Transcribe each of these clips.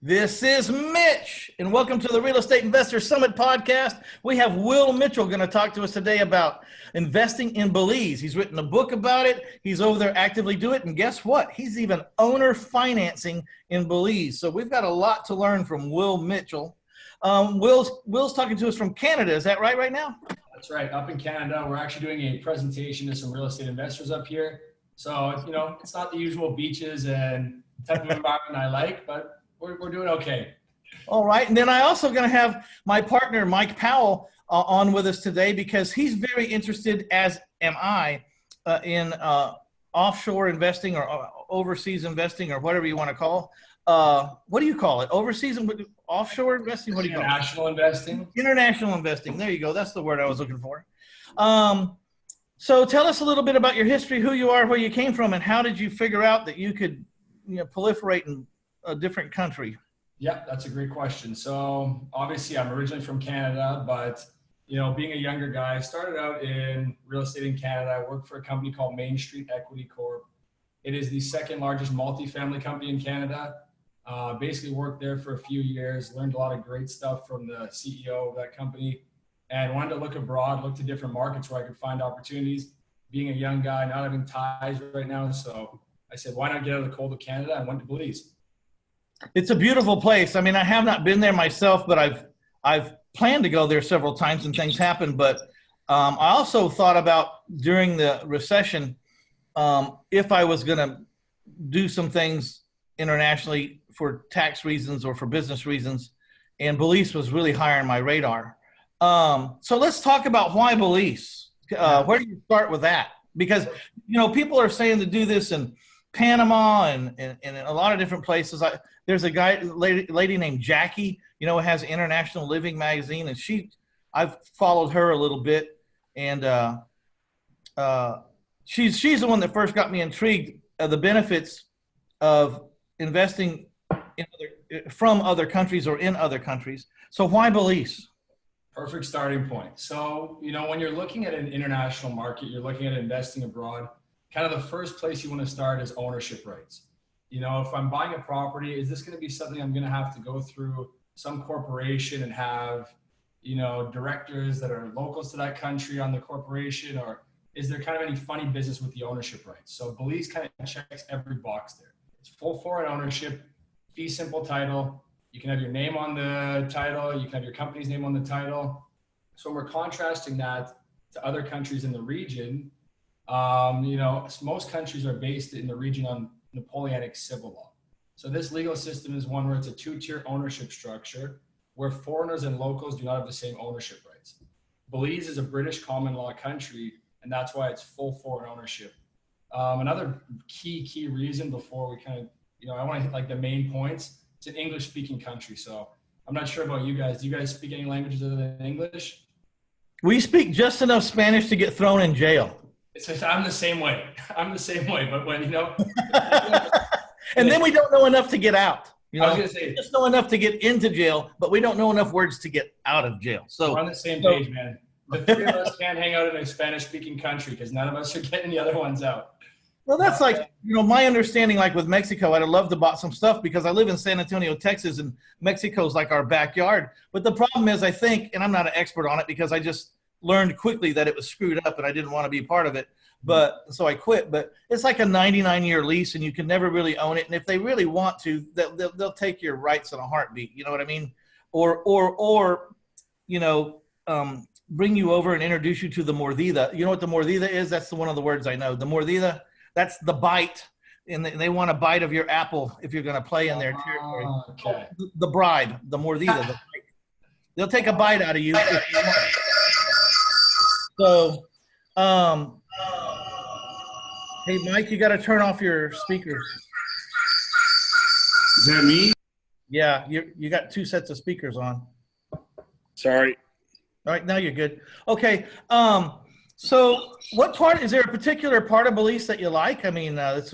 This is Mitch, and welcome to the Real Estate Investor Summit podcast. We have Will Mitchell going to talk to us today about investing in Belize. He's written a book about it. He's over there actively doing it, and guess what? He's even owner financing in Belize. So we've got a lot to learn from Will Mitchell. Will's talking to us from Canada. Is that right now? That's right. Up in Canada, we're actually doing a presentation to some real estate investors up here. So, it's not the usual beaches and type of environment I like, but we're doing okay. All right. And then I also going to have my partner, Mike Powell, on with us today because he's very interested, as am I, in offshore investing or overseas investing or whatever you want to call. What do you call it? Overseas and offshore investing? What do you call it? International investing. International investing. There you go. That's the word I was looking for. So tell us a little bit about your history, who you are, where you came from, and how did you figure out that you could proliferate in a different country? Yeah, that's a great question. So obviously I'm originally from Canada, but being a younger guy, I started out in real estate in Canada. I worked for a company called Main Street Equity Corp. It is the second largest multifamily company in Canada. Basically worked there for a few years, learned a lot of great stuff from the CEO of that company, and wanted to look abroad, look to different markets where I could find opportunities. Being a young guy, not having ties right now. So I said, why not get out of the cold of Canada? And went to Belize. It's a beautiful place. I mean, I have not been there myself, but I've planned to go there several times and things happen. But I also thought about during the recession, if I was going to do some things internationally for tax reasons or for business reasons, and Belize was really high on my radar. So let's talk about why Belize. Where do you start with that? Because, people are saying to do this in Panama and a lot of different places. There's a lady named Jackie, who has International Living magazine, and I've followed her a little bit, and she's the one that first got me intrigued of the benefits of investing from other countries or in other countries. So why Belize? Perfect starting point. So, when you're looking at an international market, you're looking at investing abroad, kind of the first place you want to start is ownership rights. If I'm buying a property, is this going to be something I'm going to have to go through some corporation and have, directors that are locals to that country on the corporation, or is there kind of any funny business with the ownership rights? So Belize kind of checks every box there. It's full foreign ownership, fee simple title. You can have your name on the title. You can have your company's name on the title. So when we're contrasting that to other countries in the region, most countries are based in the region on Napoleonic civil law. So this legal system is one where it's a two-tier ownership structure where foreigners and locals do not have the same ownership rights. Belize is a British common law country, and that's why it's full foreign ownership. Another key reason before we kind of, I want to hit like the main points. It's an English-speaking country, so I'm not sure about you guys. Do you guys speak any languages other than English? We speak just enough Spanish to get thrown in jail. I'm the same way. But when, and then we don't know enough to get out. I was going to say, we just know enough to get into jail, but we don't know enough words to get out of jail. So we're on the same page, man. The three of us can't hang out in a Spanish-speaking country because none of us are getting the other ones out. Well, that's my understanding, like with Mexico, I'd have loved to buy some stuff because I live in San Antonio, Texas, and Mexico's like our backyard. But the problem is, I think, and I'm not an expert on it because I just learned quickly that it was screwed up and I didn't want to be part of it. But so I quit. But it's like a 99-year lease and you can never really own it. And if they really want to, they'll take your rights in a heartbeat. You know what I mean? Or bring you over and introduce you to the mordida. You know what the mordida is? That's one of the words I know. The mordida, that's the bite. And they want a bite of your apple if you're going to play in their territory. Okay. The bribe, the mordida. The bite. They'll take a bite out of you. So, hey, Mike, you got to turn off your speakers. Is that me? Yeah, you got two sets of speakers on. Sorry. All right, now you're good. Okay, so what part, is there a particular part of Belize that you like? I mean, it's.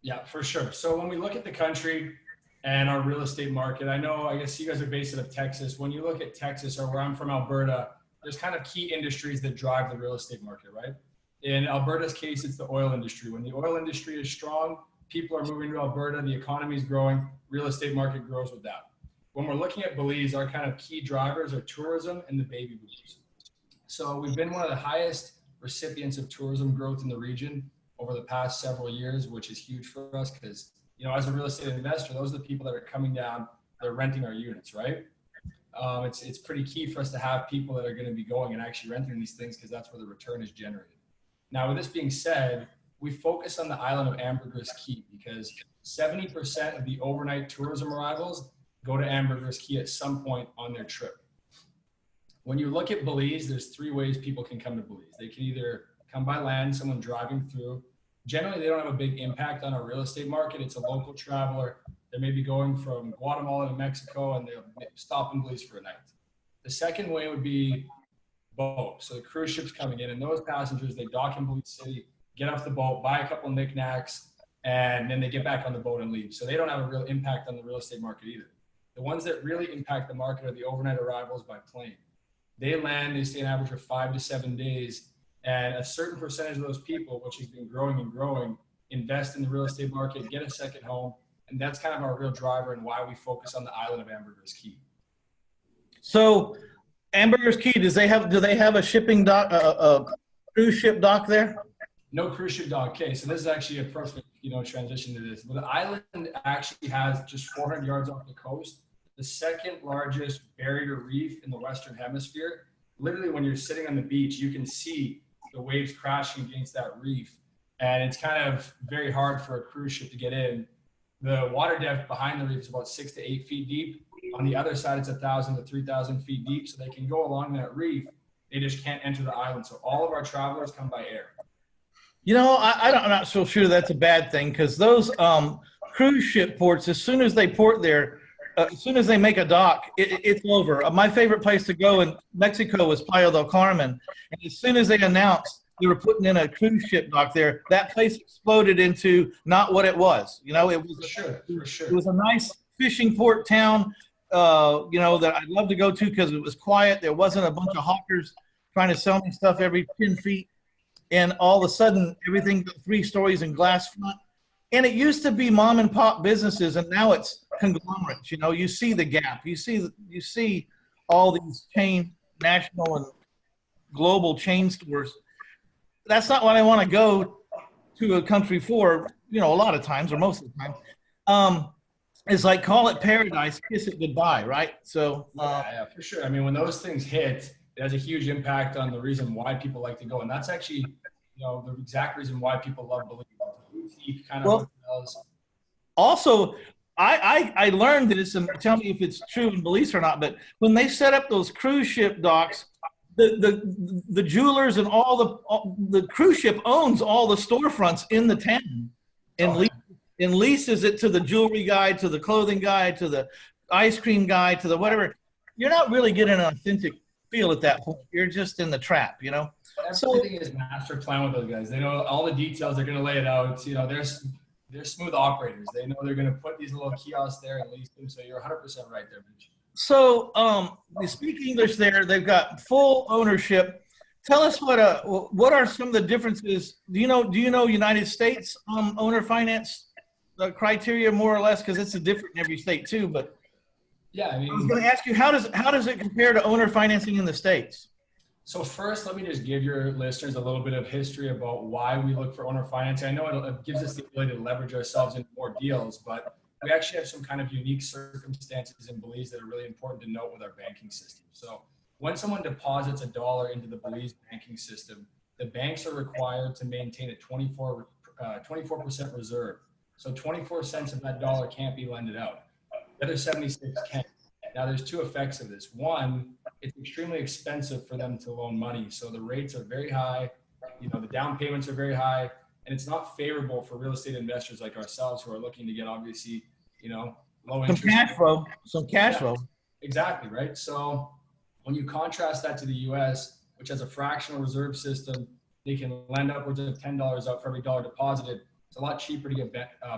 Yeah, for sure. So when we look at the country and our real estate market, I guess you guys are based out of Texas. When you look at Texas or where I'm from, Alberta, there's kind of key industries that drive the real estate market, right? In Alberta's case, it's the oil industry. When the oil industry is strong, people are moving to Alberta, the economy is growing, real estate market grows with that. When we're looking at Belize, our kind of key drivers are tourism and the baby boomers. So we've been one of the highest recipients of tourism growth in the region over the past several years, which is huge for us because, you know, as a real estate investor, those are the people that are coming down, they're renting our units, right? It's pretty key for us to have people that are going to be going and actually renting these things because that's where the return is generated. Now, with this being said, we focus on the island of Ambergris Caye because 70% of the overnight tourism arrivals go to Ambergris Caye at some point on their trip. When you look at Belize, there's three ways people can come to Belize. They can either come by land, someone driving through. Generally, they don't have a big impact on our real estate market. It's a local traveler. They may be going from Guatemala to Mexico and they'll stop in Belize for a night. The second way would be boat. So the cruise ship's coming in and those passengers, they dock in Belize City, get off the boat, buy a couple of knickknacks, and then they get back on the boat and leave. So they don't have a real impact on the real estate market either. The ones that really impact the market are the overnight arrivals by plane. They land, they stay an average of 5 to 7 days, and a certain percentage of those people, which has been growing and growing, invest in the real estate market, get a second home, and that's kind of our real driver and why we focus on the island of Ambergris Caye. So, Ambergris Caye, do they have a shipping dock, a cruise ship dock there? No cruise ship dock. Okay, so this is actually a perfect, transition to this. But the island actually has just 400 yards off the coast, the second largest barrier reef in the Western Hemisphere. Literally, when you're sitting on the beach, you can see the waves crashing against that reef. And it's kind of very hard for a cruise ship to get in. The water depth behind the reef is about 6 to 8 feet deep. On the other side, it's 1,000 to 3,000 feet deep. So they can go along that reef. They just can't enter the island. So all of our travelers come by air. I'm not so sure that's a bad thing because those cruise ship ports, as soon as they port there, as soon as they make a dock, it's over. My favorite place to go in Mexico was Playa del Carmen. And as soon as they announced they were putting in a cruise ship dock there, that place exploded into not what it was. It was For sure. It was a nice fishing port town, that I'd love to go to because it was quiet. There wasn't a bunch of hawkers trying to sell me stuff every 10 feet. And all of a sudden, everything 3 stories and glass front. And it used to be mom and pop businesses, and now it's conglomerates. You see the gap. You see all these chain, national and global chain stores. That's not what I want to go to a country for. A lot of times, or most of the time. It's like call it paradise, kiss it goodbye, right? So yeah, for sure. I mean, when those things hit, it has a huge impact on the reason why people like to go, and that's actually the exact reason why people love Belize. Also, I learned this, and tell me if it's true in Belize or not, but when they set up those cruise ship docks, the jewelers and all the cruise ship owns all the storefronts in the town and leases it to the jewelry guy, to the clothing guy, to the ice cream guy, to the whatever. You're not really getting an authentic feel at that point. You're just in the trap, Everything is master plan with those guys. They know all the details. They're going to lay it out. They're smooth operators. They know they're going to put these little kiosks there and lease them. So you're 100% right there, Mitch. So they speak English there. They've got full ownership. Tell us what are some of the differences? Do you know United States owner finance criteria more or less, because it's different in every state too? But yeah, I was going to ask you how does it compare to owner financing in the States? So first, let me just give your listeners a little bit of history about why we look for owner financing. I know it gives us the ability to leverage ourselves into more deals, but we actually have some kind of unique circumstances in Belize that are really important to note with our banking system. So when someone deposits $1 into the Belize banking system, the banks are required to maintain a 24% reserve. So 24 cents of that dollar can't be lended out. The other 76 can. Now, there's 2 effects of this. One, it's extremely expensive for them to loan money. So the rates are very high, the down payments are very high, and it's not favorable for real estate investors like ourselves who are looking to get obviously, low interest. Some cash flow. Exactly, right? So when you contrast that to the US, which has a fractional reserve system, they can lend upwards of $10 out for every dollar deposited. It's a lot cheaper to get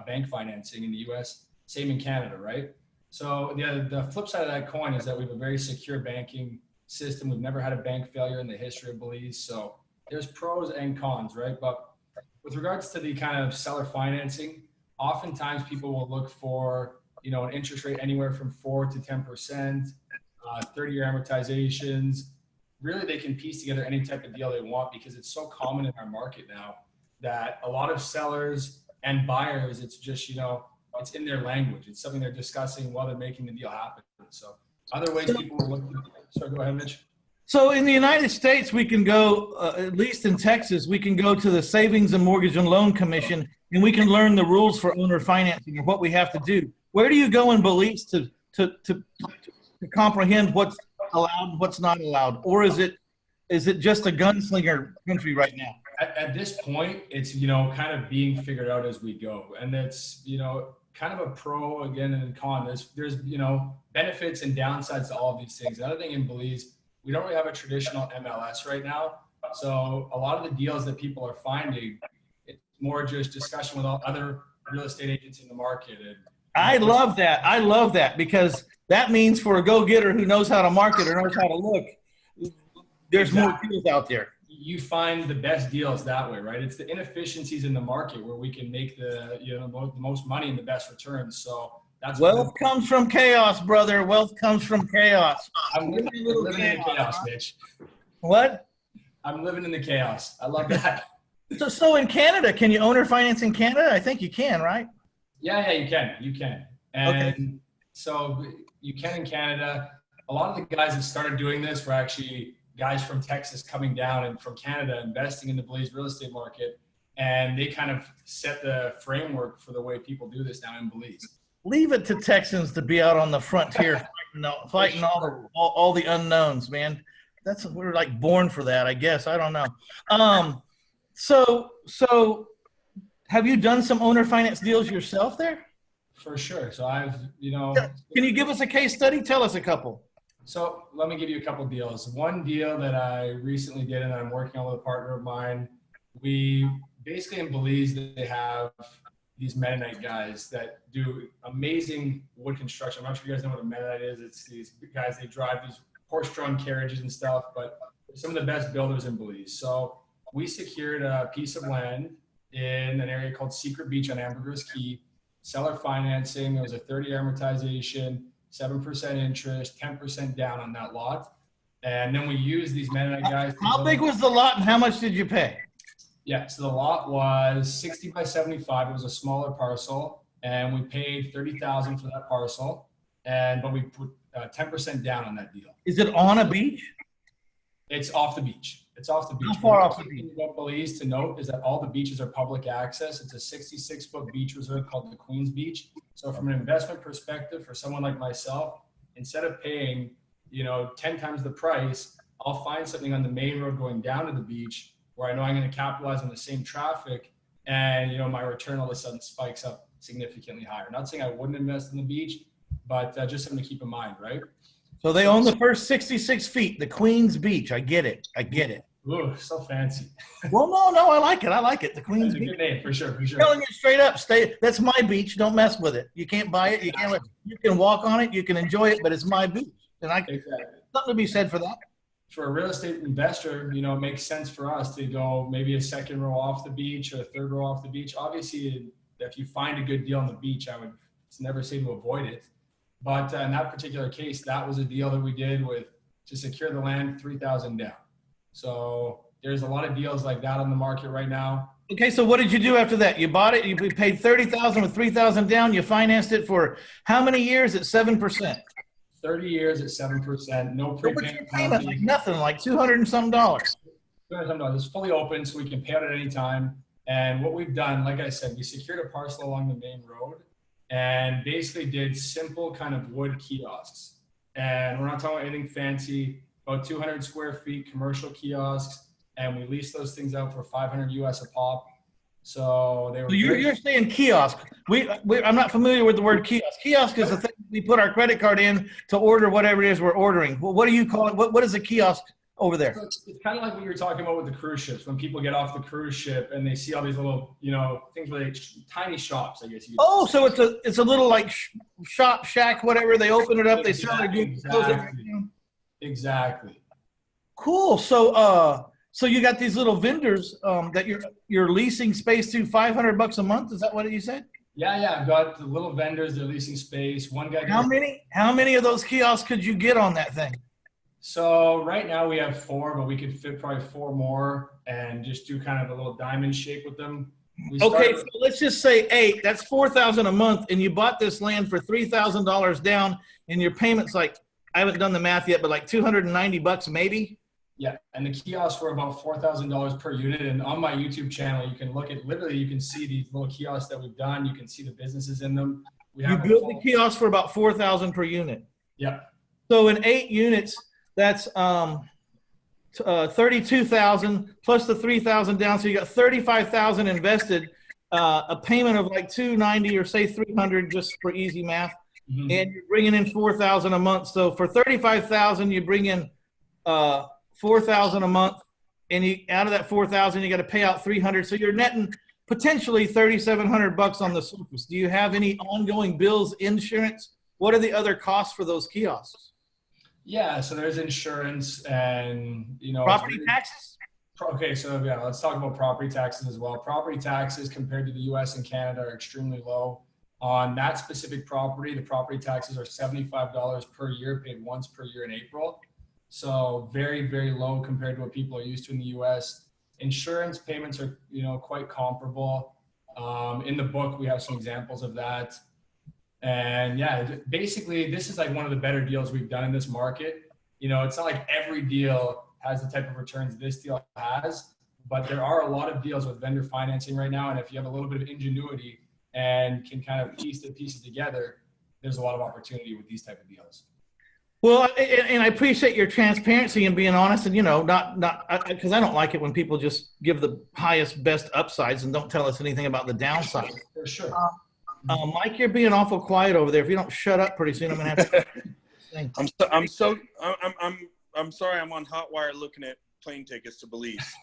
bank financing in the US, same in Canada, right? So the flip side of that coin is that we have a very secure banking system. We've never had a bank failure in the history of Belize. So there's pros and cons, right? But with regards to the kind of seller financing, oftentimes people will look for, an interest rate anywhere from 4 to 10%, 30-year amortizations. Really, they can piece together any type of deal they want because it's so common in our market now that a lot of sellers and buyers, it's just, it's in their language. It's something they're discussing while they're making the deal happen. So other ways people will look at, sorry, go ahead, Mitch. So in the United States, we can go, at least in Texas, we can go to the Savings and Mortgage and Loan Commission, and we can learn the rules for owner financing and what we have to do. Where do you go in Belize to comprehend what's allowed and what's not allowed? Or is it just a gunslinger country right now? At this point, it's, kind of being figured out as we go. And it's, kind of a pro again and con. There's, benefits and downsides to all of these things. The other thing in Belize, we don't really have a traditional MLS right now. So a lot of the deals that people are finding, it's more just discussion with all other real estate agents in the market. And I love that. I love that because that means for a go-getter who knows how to market or knows how to look, there's more deals out there. You find the best deals that way, right? It's the inefficiencies in the market where we can make the most money and the best returns. So that's wealth comes from chaos, brother. Wealth comes from chaos. I'm living in the chaos, Mitch. What? I'm living in the chaos. I love that. So in Canada, can you owner finance in Canada? I think you can, right? Yeah, you can. And so you can in Canada. A lot of the guys that started doing this were actually guys from Texas coming down and from Canada investing in the Belize real estate market. And they kind of set the framework for the way people do this now in Belize. Leave it to Texans to be out on the frontier fighting all the unknowns, man. We're like born for that, I guess. I don't know. So have you done some owner finance deals yourself there? For sure. So I've, Can you give us a case study? Tell us a couple. So let me give you a couple deals. One deal that I recently did and that I'm working on with a partner of mine, we basically in Belize, they have these Mennonite guys that do amazing wood construction. I'm not sure you guys know what a Mennonite is. It's these guys, they drive these horse-drawn carriages and stuff, but some of the best builders in Belize. So we secured a piece of land in an area called Secret Beach on Ambergris Key, seller financing. It was a 30-year amortization, 7% interest, 10% down on that lot. And then we used these Mennonite guys. How big was the lot and how much did you pay? Yeah, so the lot was 60 by 75. It was a smaller parcel, and we paid $30,000 for that parcel. But we put 10% down on that deal. Is it on a beach? It's off the beach. It's off the beach. How far off the beach? What Belize to note is that all the beaches are public access. It's a 66-foot beach reserve called the Queen's Beach. So from an investment perspective, for someone like myself, instead of paying, 10 times the price, I'll find something on the main road going down to the beach where I know I'm going to capitalize on the same traffic, and my return all of a sudden spikes up significantly higher. Not saying I wouldn't invest in the beach, but just something to keep in mind, right? So they own the first 66 feet, the Queen's Beach. I get it. Ooh, so fancy. Well, no, I like it. The Queen's That's a Beach. good name, for sure. Telling you straight up, that's my beach. Don't mess with it. You can't buy it. You can walk on it. You can enjoy it, but it's my beach. And Exactly. Something to be said for that. For a real estate investor, it makes sense for us to go maybe a second row off the beach or a third row off the beach. Obviously, if you find a good deal on the beach, I would never say to avoid it. But in that particular case, that was a deal that we did to secure the land, $3,000 down. So there's a lot of deals like that on the market right now. Okay, so what did you do after that? You bought it. You paid $30,000 with $3,000 down. You financed it for how many years at 7%? 30 years at 7%. No prepayment penalty. Like nothing, like $200 and some dollars. It's fully open, so we can pay out at any time. And what we've done, like I said, we secured a parcel along the main road and basically did simple kind of wood kiosks. And we're not talking about anything fancy, about 200 square feet commercial kiosks. And we leased those things out for $500 US a pop. So they were. So you're saying kiosk. I'm not familiar with the word kiosk. Kiosk is the thing we put our credit card in to order whatever it is we're ordering. What do you call it? What is a kiosk over there? So it's kind of like what you were talking about with the cruise ships. When people get off the cruise ship and they see all these little, things like tiny shops, I guess. So it's a little like shop, shack, whatever. They open it up. They sell their goods. Exactly. Cool. So you got these little vendors that you're leasing space to $500 a month. Is that what you said? Yeah. I've got the little vendors. They're leasing space. One guy. How many of those kiosks could you get on that thing? So right now we have 4, but we could fit probably 4 more and just do kind of a little diamond shape with them. Okay, so let's just say 8. That's $4,000 a month, and you bought this land for $3,000 down, and your payments like, I haven't done the math yet, but like $290 maybe. Yeah, and the kiosks were about $4,000 per unit. And on my YouTube channel, you can look at literally, you can see these little kiosks that we've done. You can see the businesses in them. You built the kiosk for about $4,000 per unit. Yeah. So in 8 units, that's 32,000 plus the 3,000 down. So you got 35,000 invested, a payment of like 290 or say 300 just for easy math. Mm-hmm. And you're bringing in 4,000 a month. So for 35,000, you bring in 4,000 a month, and you out of that 4,000, you got to pay out 300. So you're netting potentially $3,700 on the surface. Do you have any ongoing bills, insurance? What are the other costs for those kiosks? Yeah, so there's insurance and, property taxes. Okay, so yeah, let's talk about property taxes as well. Property taxes compared to the US and Canada are extremely low. On that specific property, the property taxes are $75 per year, paid once per year in April. So very, very low compared to what people are used to in the US. Insurance payments are, quite comparable. In the book, we have some examples of that. And yeah, basically this is like one of the better deals we've done in this market. It's not like every deal has the type of returns this deal has, but there are a lot of deals with vendor financing right now. And if you have a little bit of ingenuity and can kind of piece the pieces together, there's a lot of opportunity with these type of deals. Well, and I appreciate your transparency and being honest, and not because I don't like it when people just give the highest, best upsides and don't tell us anything about the downside. For sure. Mike, you're being awful quiet over there. If you don't shut up pretty soon, I'm gonna have to. I'm sorry. I'm on Hotwire looking at plane tickets to Belize.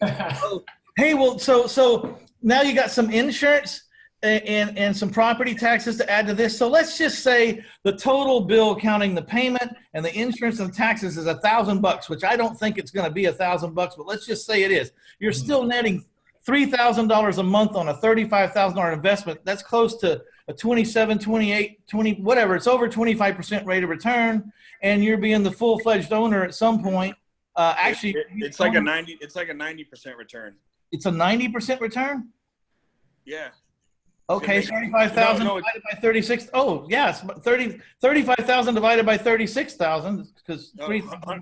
Hey, well, so now you got some insurance and some property taxes to add to this. So let's just say the total bill, counting the payment and the insurance and taxes, is $1,000, which I don't think it's going to be $1,000, but let's just say it is. You're still netting $3,000 a month on a $35,000 investment. That's close to a 27, 28, 20, whatever. It's over 25% rate of return, and you're being the full-fledged owner at some point. It's like a 90% return. It's a 90% return? Yeah. Okay, 35,000 divided by 36. Oh, yes, 35,000 divided by 36,000 because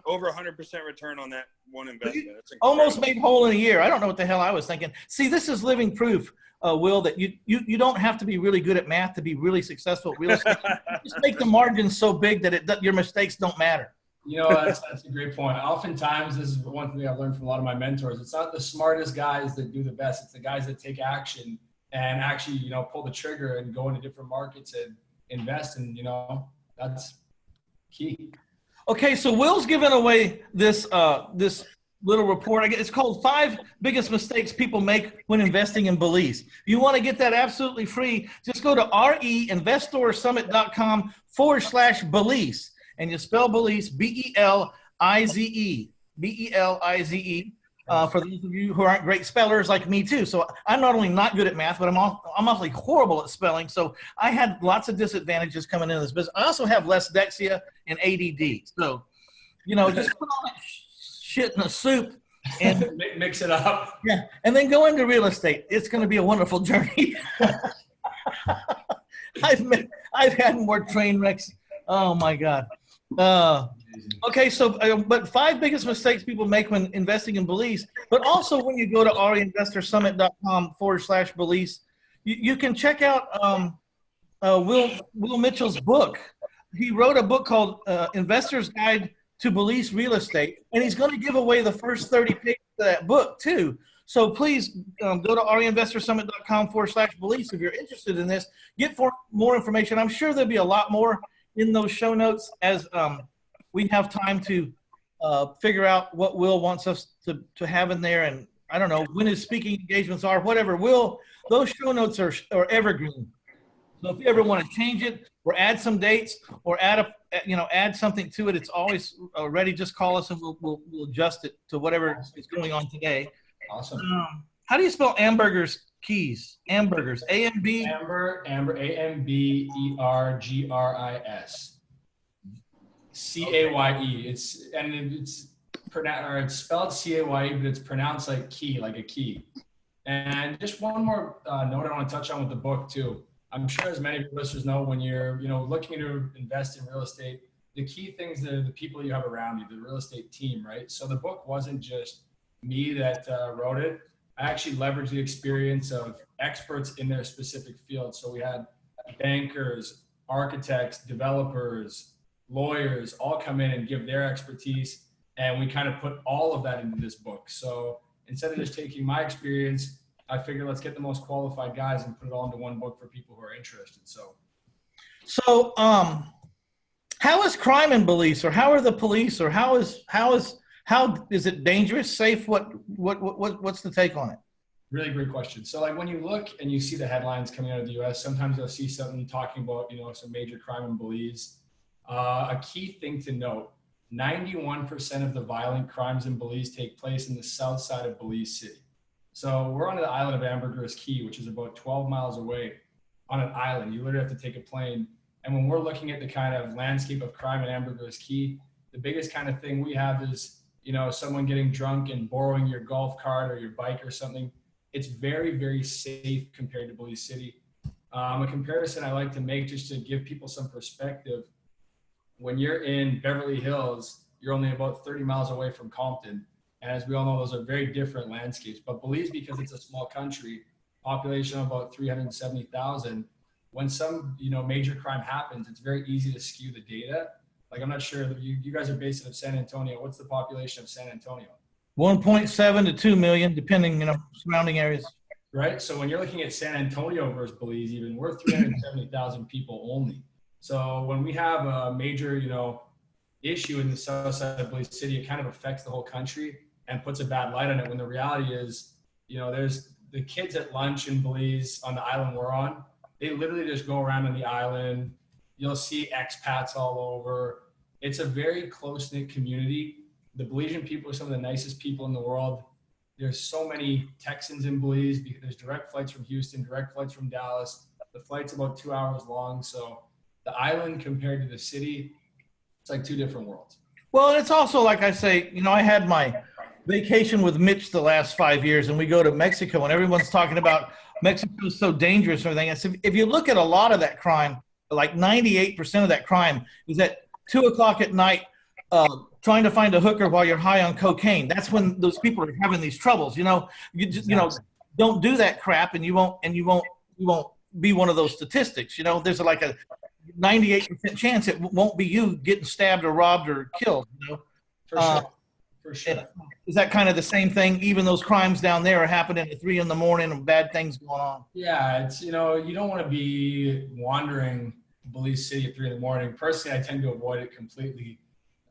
over 100% return on that one investment. That's almost made whole in a year. I don't know what the hell I was thinking. See, this is living proof, Will, that you don't have to be really good at math to be really successful at real estate. Just make the margins so big that your mistakes don't matter. That's a great point. Oftentimes, this is one thing I've learned from a lot of my mentors. It's not the smartest guys that do the best. It's the guys that take action and actually, pull the trigger and go into different markets and invest. And, that's key. Okay. So Will's given away this little report. It's called 5 Biggest Mistakes People Make When Investing in Belize. If you want to get that absolutely free, just go to reinvestorsummit.com/Belize. And you spell Belize, B-E-L-I-Z-E. B-E-L-I-Z-E. For those of you who aren't great spellers like me too. So I'm not only not good at math, but I'm awfully horrible at spelling. So I had lots of disadvantages coming into this business. I also have dyslexia and ADD. So, just put all that shit in a soup and mix it up. Yeah. And then go into real estate. It's going to be a wonderful journey. I've had more train wrecks. Oh my God. Okay, so but 5 biggest mistakes people make when investing in Belize, but also when you go to reinvestorsummit.com/Belize, you can check out Will Mitchell's book. He wrote a book called Investor's Guide to Belize Real Estate, and he's going to give away the first 30 pages of that book too. So please go to reinvestorsummit.com/Belize if you're interested in this. Get more information. I'm sure there'll be a lot more in those show notes as we have time to figure out what Will wants us to have in there. And I don't know when his speaking engagements are, whatever. Those show notes are evergreen. So if you ever want to change it or add some dates or add something to it, it's always ready. Just call us and we'll adjust it to whatever is going on today. Awesome. How do you spell hamburgers Keys, Ambergers, A-M-B. Amber, Ambergris. Caye. It's spelled Caye, but it's pronounced like key, like a key. And just one more note I want to touch on with the book too. I'm sure as many of your listeners know, when you're looking to invest in real estate, the key things are the people you have around you, the real estate team, right? So the book wasn't just me that wrote it. I actually leveraged the experience of experts in their specific field. So we had bankers, architects, developers, lawyers all come in and give their expertise. And we kind of put all of that into this book. So instead of just taking my experience, I figured let's get the most qualified guys and put it all into one book for people who are interested. So how is crime in Belize, or how are the police, or how is it dangerous, safe? What's the take on it? Really great question. So like when you look and you see the headlines coming out of the US, sometimes you'll see something talking about, some major crime in Belize. A key thing to note, 91% of the violent crimes in Belize take place in the south side of Belize City. So we're on the island of Ambergris Caye, which is about 12 miles away on an island. You literally have to take a plane. And when we're looking at the kind of landscape of crime in Ambergris Caye, the biggest kind of thing we have is, someone getting drunk and borrowing your golf cart or your bike or something. It's very, very safe compared to Belize City. A comparison I like to make just to give people some perspective. When you're in Beverly Hills, you're only about 30 miles away from Compton. And as we all know, those are very different landscapes. But Belize, because it's a small country, population of about 370,000, when some major crime happens, it's very easy to skew the data. Like, I'm not sure, you guys are based out of San Antonio. What's the population of San Antonio? 1.7 to 2 million, depending, surrounding areas. Right. So when you're looking at San Antonio versus Belize, even we're 370,000 people only. So when we have a major, issue in the south side of Belize City, it kind of affects the whole country and puts a bad light on it. When the reality is, there's the kids at lunch in Belize on the island we're on. They literally just go around on the island. You'll see expats all over. It's a very close-knit community. The Belizean people are some of the nicest people in the world. There's so many Texans in Belize because there's direct flights from Houston, direct flights from Dallas. The flight's about 2 hours long. So the island compared to the city, it's like two different worlds. Well, it's also, like I say, I had my vacation with Mitch the last 5 years, and we go to Mexico, and everyone's talking about Mexico is so dangerous and everything. I said, if you look at a lot of that crime, like 98% of that crime is at 2 o'clock at night, trying to find a hooker while you're high on cocaine. That's when those people are having these troubles. Don't do that crap, and you won't be one of those statistics. There's like a 98% chance it won't be you getting stabbed or robbed or killed. For sure. Is that kind of the same thing? Even those crimes down there are happening at 3 a.m. and bad things going on. Yeah, it's you don't want to be wandering Belize City at 3 a.m. Personally, I tend to avoid it completely.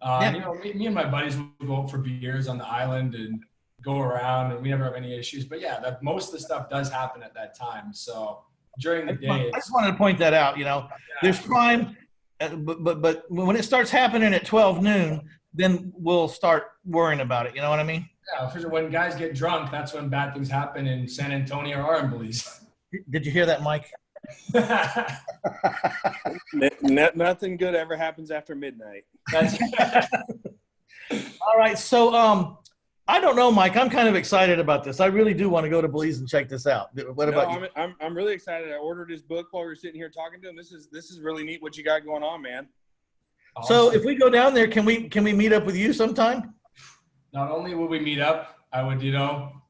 Me and my buddies will go out for beers on the island and go around, and we never have any issues. But yeah, most of the stuff does happen at that time. So during the day, I just wanted to point that out. There's crime, but when it starts happening at 12 noon, then we'll start worrying about it. You know what I mean? Yeah, for sure. When guys get drunk, that's when bad things happen in San Antonio or in Belize. Did you hear that, Mike? Nothing good ever happens after midnight. All right. So, I don't know, Mike. I'm kind of excited about this. I really do want to go to Belize and check this out. What about you? I'm really excited. I ordered his book while we were sitting here talking to him. This is really neat what you got going on, man. Awesome. So if we go down there, can we meet up with you sometime? Not only will we meet up, I would,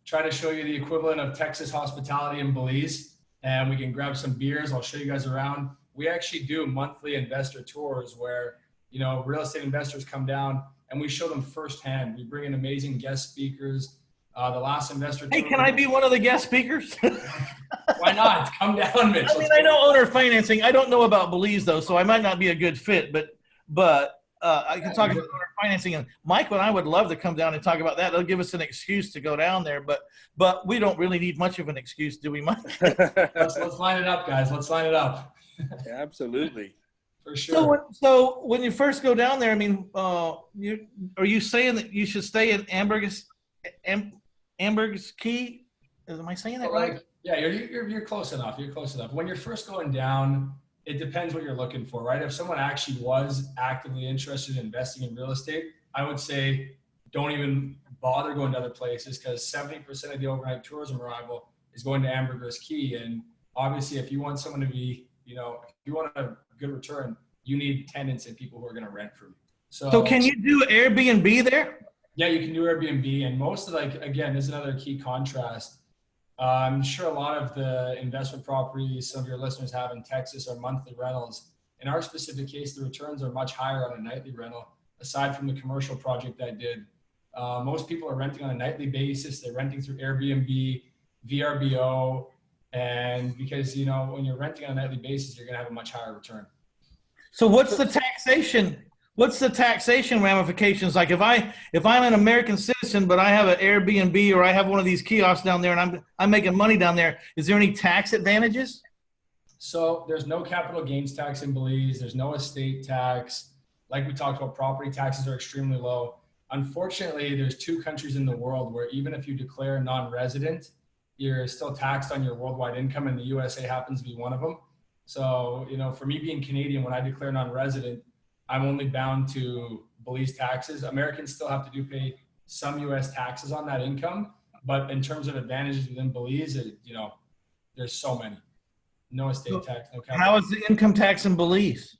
try to show you the equivalent of Texas hospitality in Belize, and we can grab some beers. I'll show you guys around. We actually do monthly investor tours where, real estate investors come down and we show them firsthand. We bring in amazing guest speakers. The last investor tour. Hey, can I be one of the guest speakers? Why not? Come down, Mitch. I know owner financing. I don't know about Belize though, so I might not be a good fit, but I can talk about owner financing, and Mike and I would love to come down and talk about that. They'll give us an excuse to go down there, but we don't really need much of an excuse, do we, Mike? Let's line it up, guys. Let's line it up. Yeah, absolutely. For sure. So when you first go down there, I mean, are you saying that you should stay in Ambergris Caye? Am I saying that But right? like, yeah, you're close enough. You're close enough. When you're first going down, it depends what you're looking for, right? If someone actually was actively interested in investing in real estate, I would say don't even bother going to other places because 70% of the overnight tourism arrival is going to Ambergris Key. And obviously, if you want someone to be, if you want a good return, you need tenants and people who are going to rent from you. So So can you do Airbnb there? yeah, you can do Airbnb, and most of again, this is another key contrast. I'm sure a lot of the investment properties some of your listeners have in Texas are monthly rentals. In our specific case, the returns are much higher on a nightly rental. Aside from the commercial project I did, most people are renting on a nightly basis. They're renting through Airbnb, VRBO, and because when you're renting on a nightly basis, you're going to have a much higher return. So what's the taxation? What's the taxation ramifications? Like if I'm an American citizen, but I have an Airbnb or I have one of these kiosks down there and I'm making money down there, is there any tax advantages? So there's no capital gains tax in Belize. There's no estate tax. Like we talked about, property taxes are extremely low. Unfortunately, there's 2 countries in the world where even if you declare non-resident, you're still taxed on your worldwide income, and the USA happens to be one of them. So, for me being Canadian, when I declare non-resident, I'm only bound to Belize taxes. Americans still have to pay some US taxes on that income, but in terms of advantages within Belize, there's so many. No estate tax, no capital. How is the income tax in Belize?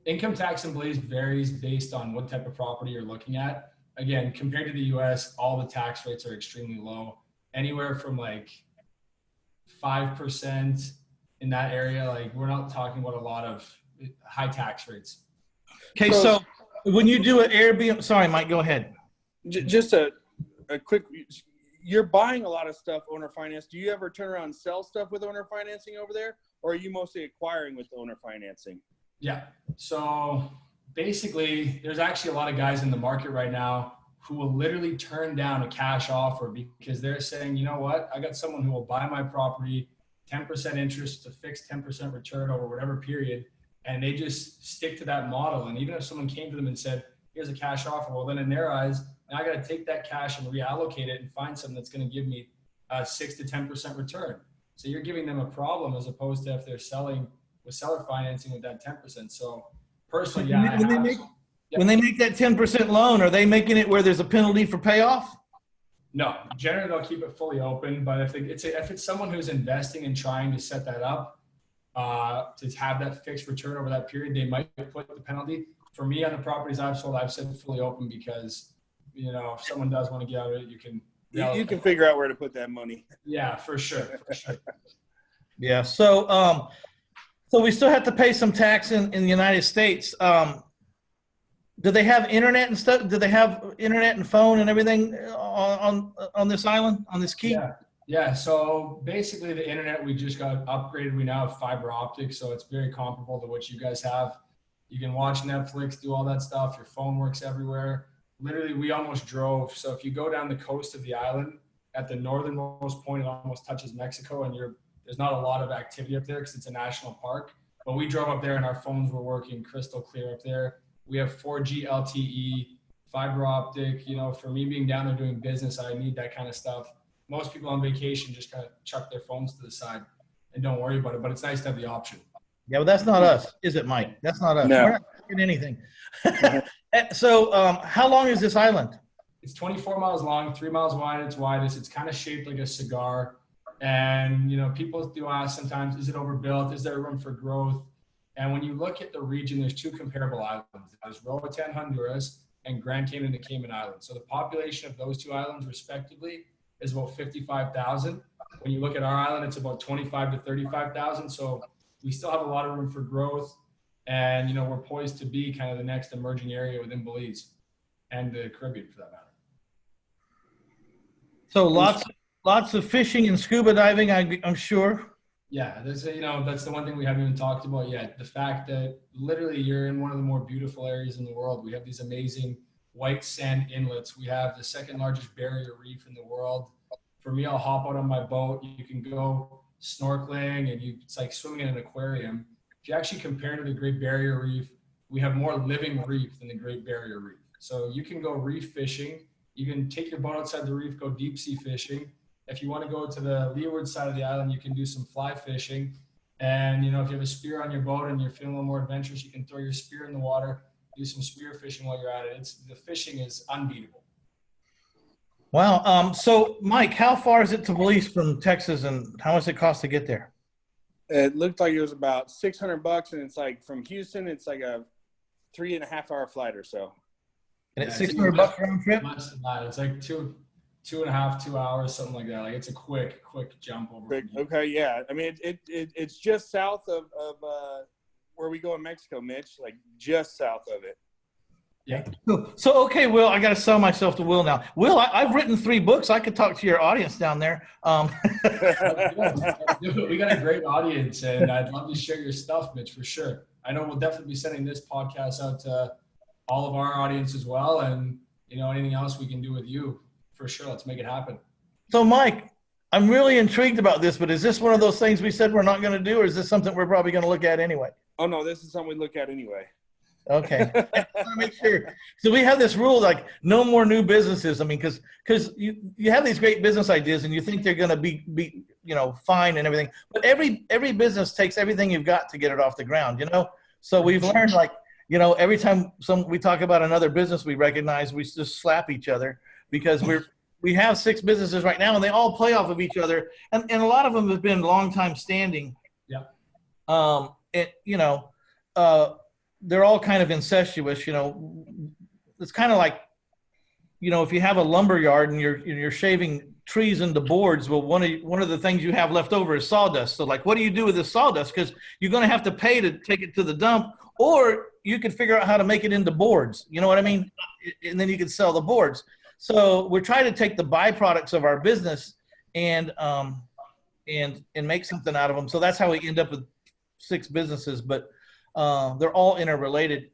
Income tax in Belize varies based on what type of property you're looking at. Again, compared to the US, all the tax rates are extremely low, anywhere from like 5% in that area. Like we're not talking about a lot of high tax rates. Okay, so when you do an Airbnb, sorry, Mike, go ahead. Just a quick, you're buying a lot of stuff owner finance. Do you ever turn around and sell stuff with owner financing over there? Or are you mostly acquiring with owner financing? Yeah. So basically, there's actually a lot of guys in the market right now who will literally turn down a cash offer because they're saying, you know what, I got someone who will buy my property, 10% interest, a fixed 10% return over whatever period. And they just stick to that model. And even if someone came to them and said, here's a cash offer, well, then in their eyes, now I got to take that cash and reallocate it and find something that's going to give me a 6 to 10% return. So you're giving them a problem as opposed to if they're selling with seller financing with that 10%. So personally, yeah. When they make that 10% loan, are they making it where there's a penalty for payoff? No, generally they'll keep it fully open. But if it's someone who's investing and trying to set that up, to have that fixed return over that period, they might put the penalty. For me, on the properties I've sold, I've said fully open because, if someone does want to get out of it, you can figure out where to put that money. Yeah, for sure. Yeah. So, so we still have to pay some tax in the United States. Do they have internet and stuff? Do they have internet and phone and everything on this island, on this key? Yeah. So basically the internet, we just got upgraded. We now have fiber optics. So it's very comparable to what you guys have. You can watch Netflix, do all that stuff. Your phone works everywhere. Literally, we almost drove. So if you go down the coast of the island at the northernmost point, it almost touches Mexico, and there's not a lot of activity up there because it's a national park. But we drove up there and our phones were working crystal clear up there. We have 4G LTE, fiber optic. For me being down there doing business, I need that kind of stuff. Most people on vacation just kind of chuck their phones to the side and don't worry about it, but it's nice to have the option. Yeah, but that's not us, is it, Mike? That's not us. No. We're not doing anything. So how long is this island? It's 24 miles long, 3 miles wide. It's widest. It's kind of shaped like a cigar. And, people do ask sometimes, is it overbuilt? Is there room for growth? And when you look at the region, there's 2 comparable islands. There's Roatan, Honduras, and Grand Cayman, the Cayman Islands. So the population of those 2 islands, respectively, is about 55,000. When you look at our island, it's about 25 to 35,000. So we still have a lot of room for growth. And, we're poised to be kind of the next emerging area within Belize and the Caribbean for that matter. So lots of fishing and scuba diving, I'm sure. Yeah, that's the one thing we haven't even talked about yet. The fact that literally you're in one of the more beautiful areas in the world. We have these amazing white sand inlets. We have the 2nd largest barrier reef in the world. For me, I'll hop out on my boat. You can go snorkeling and it's like swimming in an aquarium. If you actually compare to the Great Barrier Reef, we have more living reef than the Great Barrier Reef. So you can go reef fishing. You can take your boat outside the reef, go deep sea fishing. If you want to go to the leeward side of the island, you can do some fly fishing. And, you know, if you have a spear on your boat and you're feeling a little more adventurous, you can throw your spear in the water, do some spear fishing while you're at it. The fishing is unbeatable. Wow. So, Mike, how far is it to Belize from Texas, and how much it cost to get there? It looked like it was about $600, and it's like from Houston, it's like a 3.5-hour flight or so. And it's $600 round trip? Less than that. It's like 2.5 hours, something like that. Like it's a quick jump over. Okay, yeah. I mean, it's just south of where we go in Mexico, Mitch. Like just south of it. Yeah. So okay, Will, I got to sell myself to Will now. Will, I've written 3 books. I could talk to your audience down there. We got a great audience, and I'd love to share your stuff, Mitch, for sure. I know we'll definitely be sending this podcast out to all of our audience as well, and you know, anything else we can do with you, for sure. Let's make it happen. So, Mike, I'm really intrigued about this, but is this one of those things we said we're not going to do, or is this something we're probably going to look at anyway? Oh no, this is something we look at anyway. Okay. I want to make sure. So we have this rule, like no more new businesses. I mean, because you have these great business ideas and you think they're going to be you know, fine and everything, but every business takes everything you've got to get it off the ground, you know? So we've learned, like, you know, every time we talk about another business we recognize, we just slap each other, because we have 6 businesses right now and they all play off of each other. And a lot of them have been long time standing. Yeah. You know, they're all kind of incestuous, you know. It's kind of like, you know, if you have a lumber yard and you're shaving trees into boards, well, one of the things you have left over is sawdust. So like, what do you do with this sawdust? Because you're going to have to pay to take it to the dump, or you could figure out how to make it into boards. You know what I mean? And then you could sell the boards. So we're trying to take the byproducts of our business and make something out of them. So that's how we end up with 6 businesses, but they're all interrelated.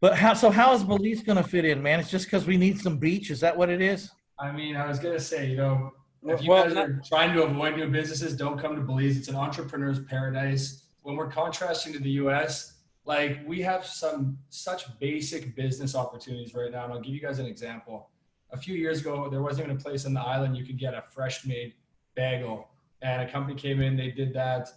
But how is Belize going to fit in, man? It's just because we need some beach? Is that what it is? I mean, I was going to say, you know, if you guys are trying to avoid new businesses, don't come to Belize. It's an entrepreneur's paradise. When we're contrasting to the U.S., like, we have such basic business opportunities right now. And I'll give you guys an example. A few years ago, there wasn't even a place on the island you could get a fresh made bagel. And a company came in, they did that.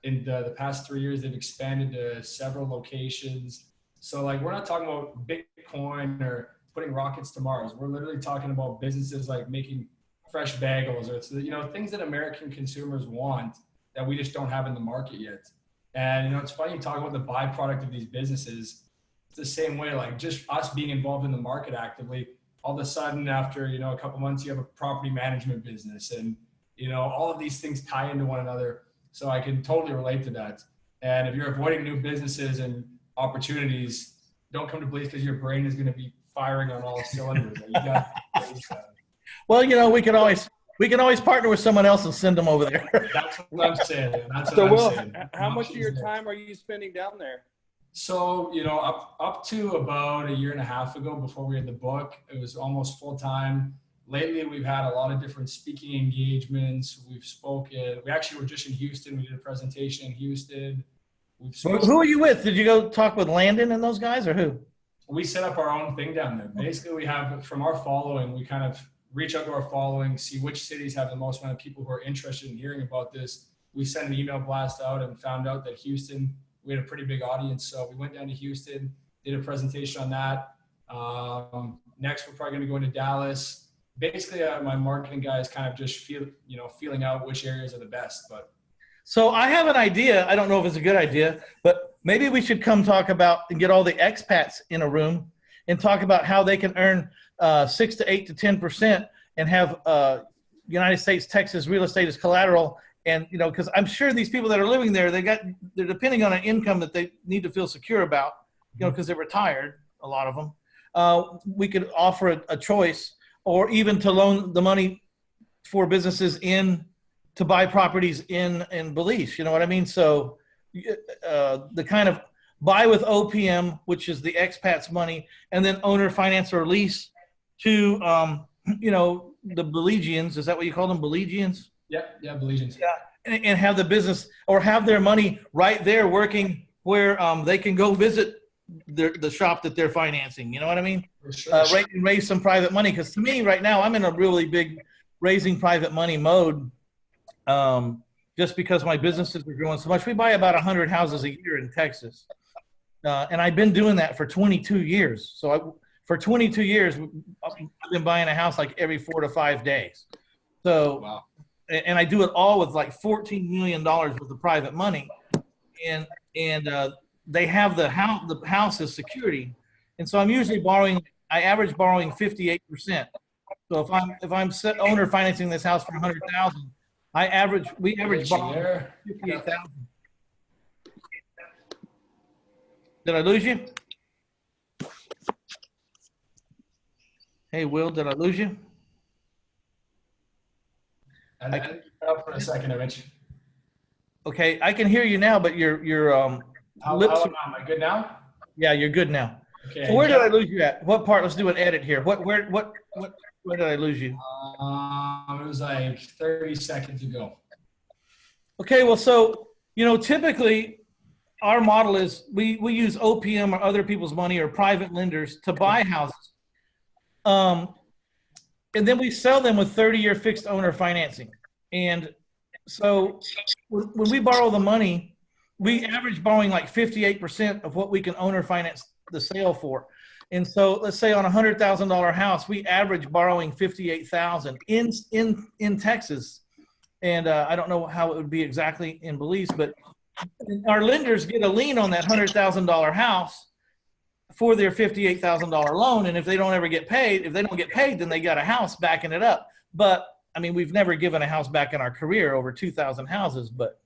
In the past 3 years, they've expanded to several locations. So like, we're not talking about Bitcoin or putting rockets to Mars. We're literally talking about businesses like making fresh bagels, or it's, you know, things that American consumers want that we just don't have in the market yet. And, you know, it's funny you talk about the byproduct of these businesses. It's the same way, like just us being involved in the market actively, all of a sudden after, you know, a couple months, you have a property management business, and, you know, all of these things tie into one another. So I can totally relate to that. And if you're avoiding new businesses and opportunities, don't come to Belize, because your brain is going to be firing on all cylinders. Well, you know, we can always partner with someone else and send them over there. That's what I'm saying. How much of your time are you spending down there? So, you know, up to about 1.5 years ago, before we had the book, it was almost full time. Lately, we've had a lot of different speaking engagements. We've spoken. We actually were just in Houston. We did a presentation in Houston. Who are you with? Did you go talk with Landon and those guys, or who? We set up our own thing down there. Basically, we have, from our following, we kind of reach out to our following, see which cities have the most amount of people who are interested in hearing about this. We sent an email blast out and found out that Houston, we had a pretty big audience. So we went down to Houston, did a presentation on that. Next, we're probably going to go into Dallas. Basically, my marketing guys kind of just feeling out which areas are the best. But so I have an idea. I don't know if it's a good idea, but maybe we should come talk about and get all the expats in a room and talk about how they can earn 6 to 8 to 10% and have United States, Texas real estate as collateral. And, you know, because I'm sure these people that are living there, they're depending on an income that they need to feel secure about, you know, because they're retired, a lot of them. We could offer a choice, or even to loan the money for businesses to buy properties in Belize. You know what I mean? So the kind of buy with OPM, which is the expats' money, and then owner finance or lease to, you know, the Belizeans. Is that what you call them? Belizeans? Yeah, Belizeans. Yeah, and have the business, or have their money right there working where they can go visit the shop that they're financing. You know what I mean? For sure. Raise some private money. Because to me right now, I'm in a really big raising private money mode, just because my businesses are growing so much. We buy about 100 houses a year in Texas. And I've been doing that for 22 years. So for 22 years, I've been buying a house like every 4 to 5 days. So, wow. And I do it all with like $14 million worth of private money. And they have the house as security. And so I'm usually I average borrowing 58%. So if I'm owner financing this house for 100,000, we average borrowing 58,000. Did I lose you? Hey, Will, did I lose you? I think you up for a second, Mitch. Okay, I can hear you now, but your lips. Am I good now? Yeah, you're good now. Okay. So where did I lose you at? What part? Let's do an edit here. Where did I lose you? It was like 30 seconds ago. Okay, well, so typically our model is we use OPM or other people's money or private lenders to buy houses, and then we sell them with 30-year fixed owner financing. And so when we borrow the money, we average borrowing like 58% of what we can owner finance the sale for. And so let's say on a $100,000 house, we average borrowing $58,000 in Texas. And I don't know how it would be exactly in Belize, but our lenders get a lien on that $100,000 house for their $58,000 loan. And if they don't get paid, then they got a house backing it up. But I mean, we've never given a house back in our career, over 2,000 houses. But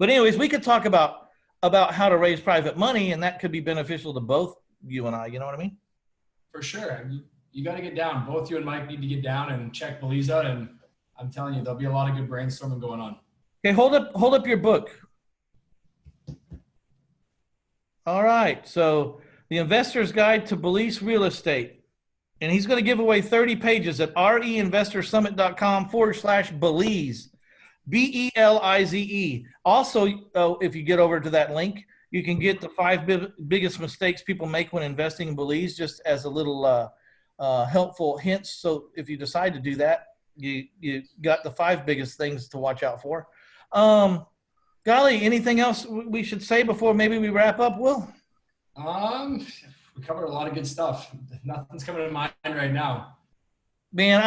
anyways, we could talk about how to raise private money, and that could be beneficial to both you and I. You know what I mean? For sure. You got to get down. Both you and Mike need to get down and check Belize out. And I'm telling you, there'll be a lot of good brainstorming going on. Okay, hold up your book. All right. So the Investor's Guide to Belize Real Estate. And he's going to give away 30 pages at reinvestorsummit.com/Belize, BELIZE. Also, if you get over to that link, you can get the 5 biggest mistakes people make when investing in Belize, just as a little helpful hints. So if you decide to do that, you got the 5 biggest things to watch out for. Golly, anything else we should say before maybe we wrap up, Will? We covered a lot of good stuff. Nothing's coming to mind right now. Man,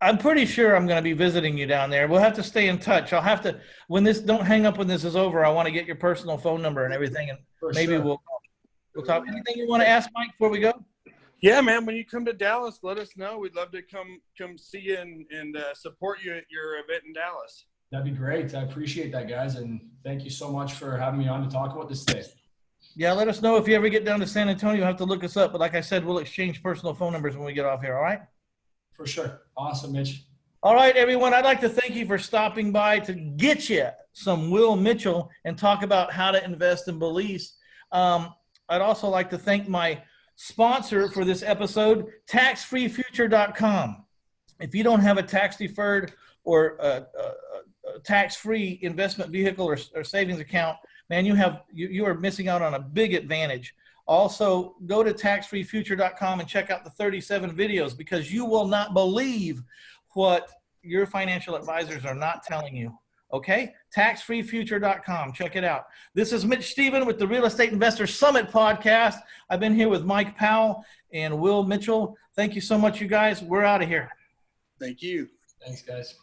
I'm pretty sure I'm going to be visiting you down there. We'll have to stay in touch. I'll have to, don't hang up when this is over. I want to get your personal phone number and everything, and maybe we'll talk. Anything you want to ask, Mike, before we go? Yeah, man. When you come to Dallas, let us know. We'd love to come see you and support you at your event in Dallas. That'd be great. I appreciate that, guys, and thank you so much for having me on to talk about this today. Yeah, let us know if you ever get down to San Antonio. You'll have to look us up. But like I said, we'll exchange personal phone numbers when we get off here, all right? For sure. Awesome, Mitch. All right, everyone. I'd like to thank you for stopping by to get you some Will Mitchell and talk about how to invest in Belize. I'd also like to thank my sponsor for this episode, taxfreefuture.com. If you don't have a tax-deferred or a tax-free investment vehicle or savings account, man, you are missing out on a big advantage. Also, go to taxfreefuture.com and check out the 37 videos, because you will not believe what your financial advisors are not telling you. Okay? Taxfreefuture.com. Check it out. This is Mitch Stephen with the Real Estate Investor Summit podcast. I've been here with Mike Powell and Will Mitchell. Thank you so much, you guys. We're out of here. Thank you. Thanks, guys.